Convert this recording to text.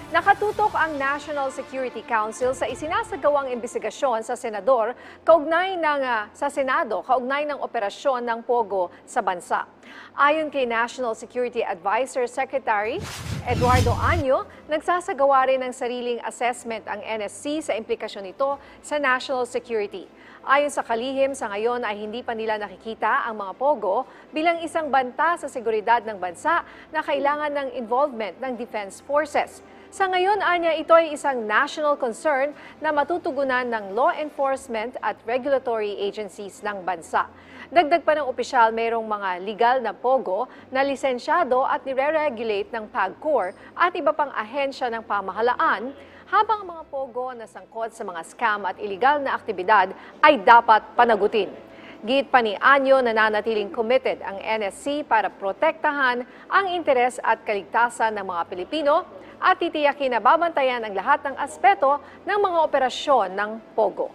Nakatutok ang National Security Council sa isinasagawang imbestigasyon sa Senado kaugnay ng operasyon ng Pogo sa bansa. Ayon kay National Security Advisor Secretary Eduardo Año, nagsasagawa rin ng sariling assessment ang NSC sa implikasyon nito sa national security. Ayon sa kalihim, sa ngayon ay hindi pa nila nakikita ang mga Pogo bilang isang banta sa seguridad ng bansa na kailangan ng involvement ng Defense Forces. Sa ngayon, anya, ito ay isang national concern na matutugunan ng law enforcement at regulatory agencies ng bansa. Dagdag pa ng opisyal, mayroong mga legal na Pogo na lisensyado at nire-regulate ng PAGCOR at iba pang ahensya ng pamahalaan, habang ang mga Pogo na sangkot sa mga scam at iligal na aktibidad ay dapat panagutin. Giit pa ni Anyo, nananatiling committed ang NSC para protektahan ang interes at kaligtasan ng mga Pilipino at titiyakin na babantayan ang lahat ng aspeto ng mga operasyon ng Pogo.